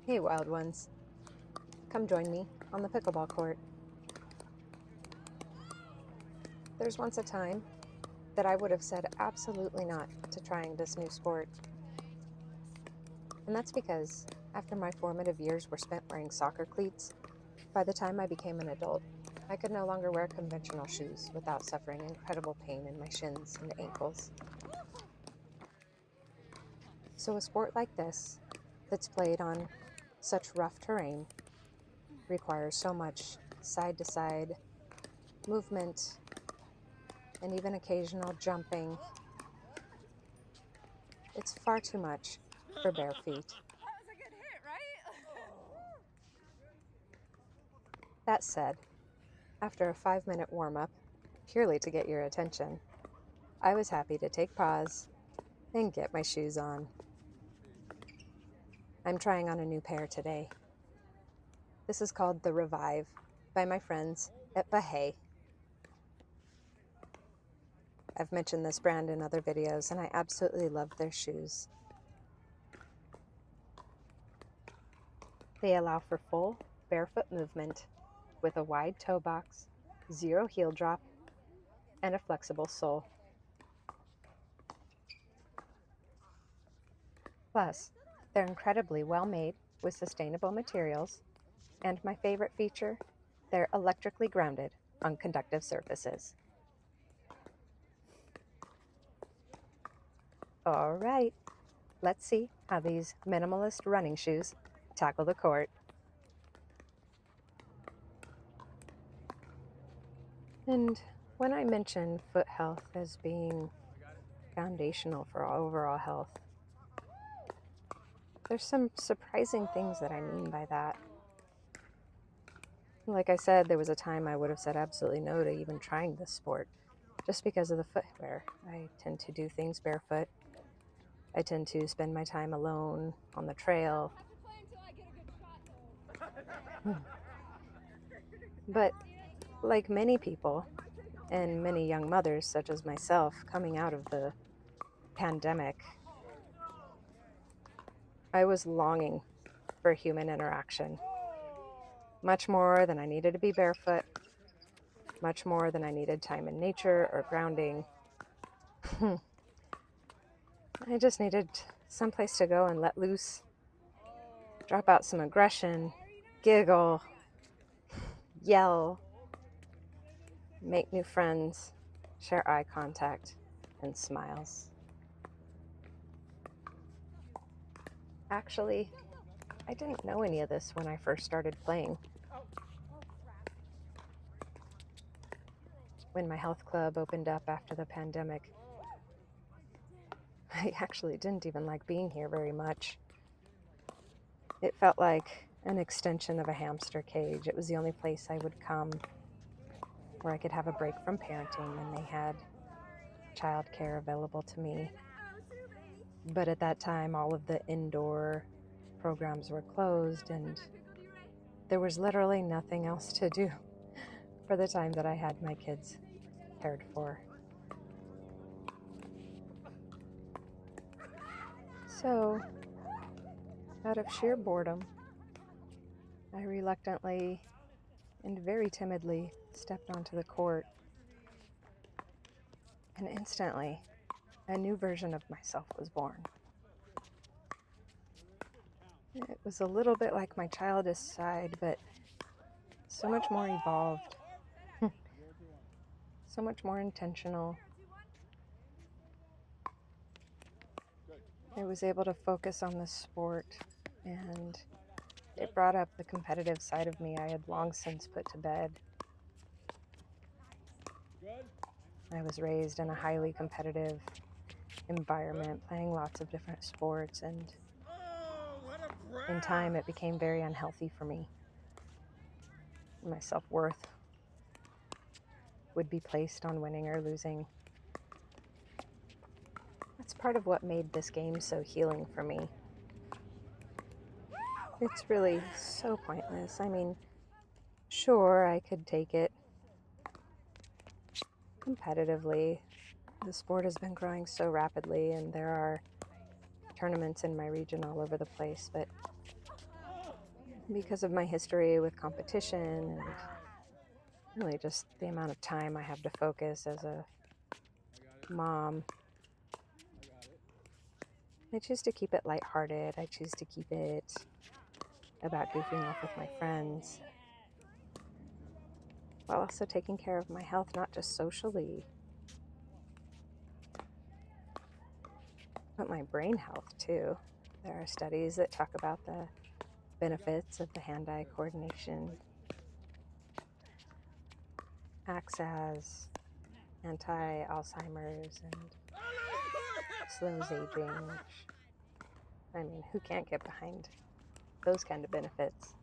Hey, wild ones. Come join me on the pickleball court. There's once a time that I would have said absolutely not to trying this new sport. And that's because after my formative years were spent wearing soccer cleats, by the time I became an adult, I could no longer wear conventional shoes without suffering incredible pain in my shins and ankles. So a sport like this, that's played on such rough terrain, requires so much side-to-side movement and even occasional jumping. It's far too much for bare feet. That was a good hit, right? That said, after a 5-minute warm-up, purely to get your attention, I was happy to take paws and get my shoes on. I'm trying on a new pair today. This is called the Revive by my friends at Bahe. I've mentioned this brand in other videos and I absolutely love their shoes. They allow for full barefoot movement with a wide toe box, zero heel drop, and a flexible sole. Plus, they're incredibly well made with sustainable materials, and my favorite feature, they're electrically grounded on conductive surfaces. All right, let's see how these minimalist running shoes tackle the court. And when I mention foot health as being foundational for overall health, there's some surprising things that I mean by that. Like I said, there was a time I would have said absolutely no to even trying this sport just because of the footwear. I tend to do things barefoot. I tend to spend my time alone on the trail. But like many people and many young mothers such as myself coming out of the pandemic, I was longing for human interaction. Much more than I needed to be barefoot, much more than I needed time in nature or grounding. I just needed someplace to go and let loose, drop out some aggression, giggle, yell, make new friends, share eye contact, and smiles. Actually, I didn't know any of this when I first started playing. When my health club opened up after the pandemic, I actually didn't even like being here very much. It felt like an extension of a hamster cage. It was the only place I would come where I could have a break from parenting, and they had childcare available to me. But at that time, all of the indoor programs were closed, and there was literally nothing else to do for the time that I had my kids cared for. So, out of sheer boredom, I reluctantly and very timidly stepped onto the court, and instantly, a new version of myself was born. It was a little bit like my childish side, but so much more evolved, so much more intentional. I was able to focus on the sport, and it brought up the competitive side of me I had long since put to bed. I was raised in a highly competitive environment, playing lots of different sports, and in time it became very unhealthy for me. My self-worth would be placed on winning or losing. That's part of what made this game so healing for me. It's really so pointless. I mean, sure, I could take it competitively. The sport has been growing so rapidly, and there are tournaments in my region all over the place, but because of my history with competition and really just the amount of time I have to focus as a mom, I choose to keep it lighthearted. I choose to keep it about goofing off with my friends while also taking care of my health, not just socially, but my brain health too. There are studies that talk about the benefits of the hand-eye coordination acts as anti-Alzheimer's and slows aging, which, I mean, who can't get behind those kind of benefits?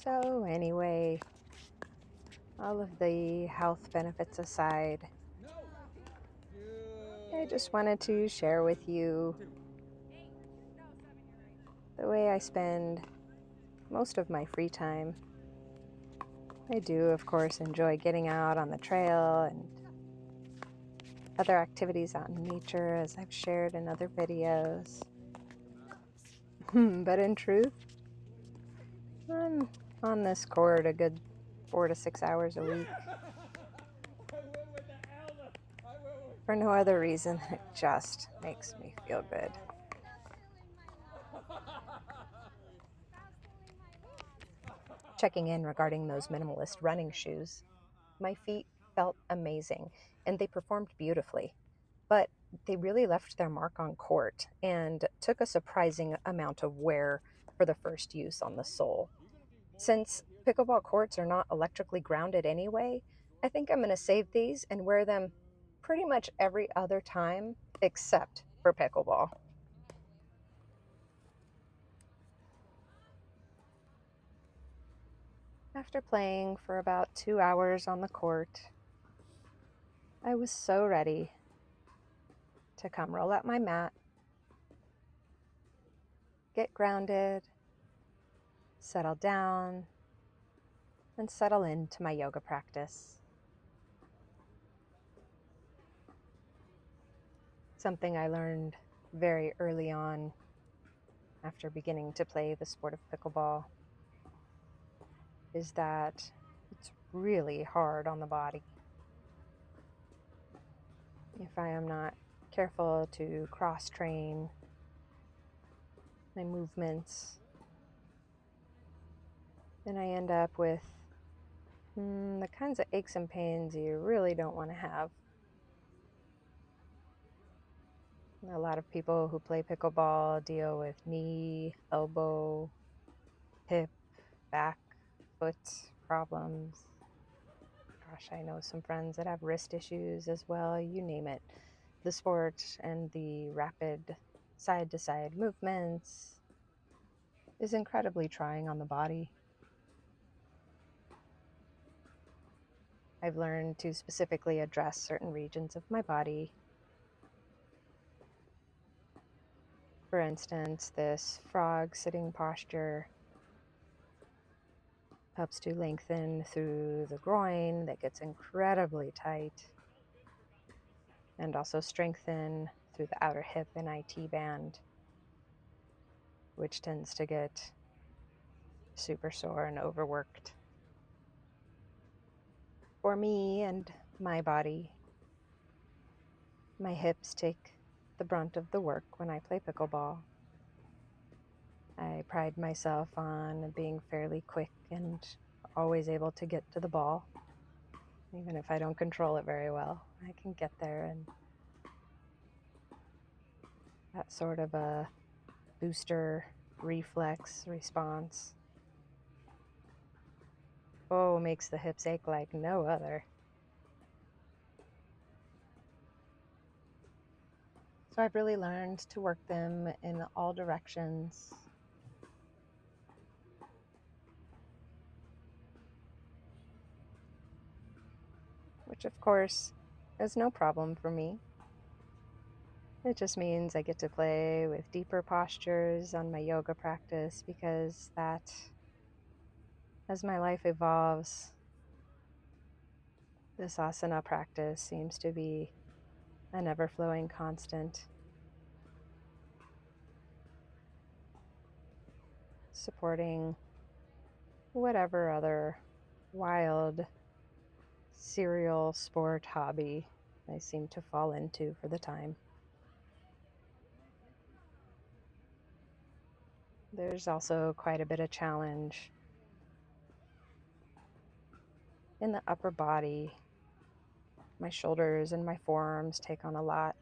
So anyway, all of the health benefits aside, I just wanted to share with you the way I spend most of my free time. I do, of course, enjoy getting out on the trail and other activities out in nature, as I've shared in other videos. But in truth, I'm on this court a good 4 to 6 hours a week for no other reason than it just makes me feel good. Checking in regarding those minimalist running shoes, my feet felt amazing and they performed beautifully, but they really left their mark on court and took a surprising amount of wear for the first use on the sole. Since pickleball courts are not electrically grounded anyway, I think I'm going to save these and wear them pretty much every other time except for pickleball. After playing for about 2 hours on the court, I was so ready to come roll out my mat, get grounded, settle down, and settle into my yoga practice. Something I learned very early on after beginning to play the sport of pickleball is that it's really hard on the body. If I am not careful to cross-train my movements, then I end up with the kinds of aches and pains you really don't want to have. A lot of people who play pickleball deal with knee, elbow, hip, back, foot problems. Gosh, I know some friends that have wrist issues as well, you name it. The sport and the rapid side-to-side movements is incredibly trying on the body. I've learned to specifically address certain regions of my body. For instance, this frog sitting posture helps to lengthen through the groin that gets incredibly tight, and also strengthen through the outer hip and IT band, which tends to get super sore and overworked. For me and my body, my hips take the brunt of the work when I play pickleball. I pride myself on being fairly quick and always able to get to the ball. Even if I don't control it very well, I can get there, and that sort of a booster reflex response makes the hips ache like no other. So I've really learned to work them in all directions. Which of course is no problem for me. It just means I get to play with deeper postures on my yoga practice, because that, as my life evolves, this asana practice seems to be an ever-flowing constant. supporting whatever other wild serial sport hobby I seem to fall into for the time. There's also quite a bit of challenge in the upper body. My shoulders and my forearms take on a lot.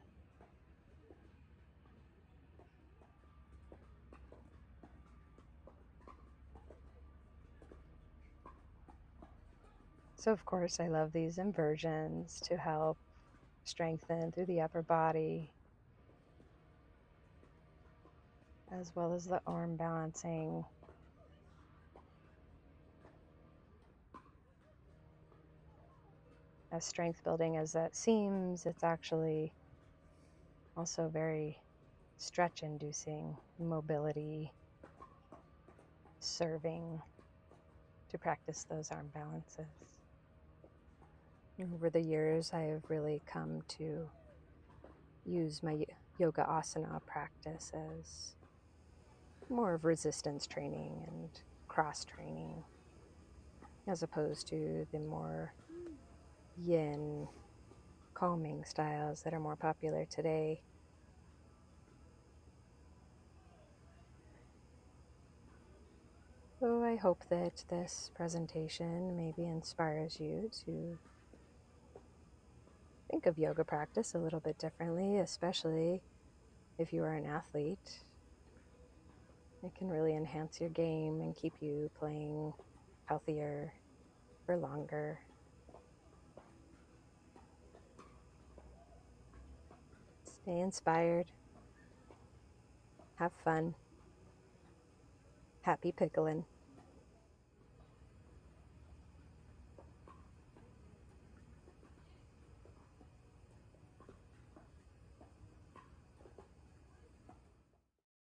So, of course, I love these inversions to help strengthen through the upper body, as well as the arm balancing. As strength building as that seems, it's actually also very stretch inducing, mobility, serving to practice those arm balances. Over the years, I have really come to use my yoga asana practice as more of resistance training and cross training, as opposed to the more yin calming styles that are more popular today. So I hope that this presentation maybe inspires you to think of yoga practice a little bit differently, especially if you are an athlete. It can really enhance your game and keep you playing healthier for longer. Stay inspired. Have fun. Happy pickling.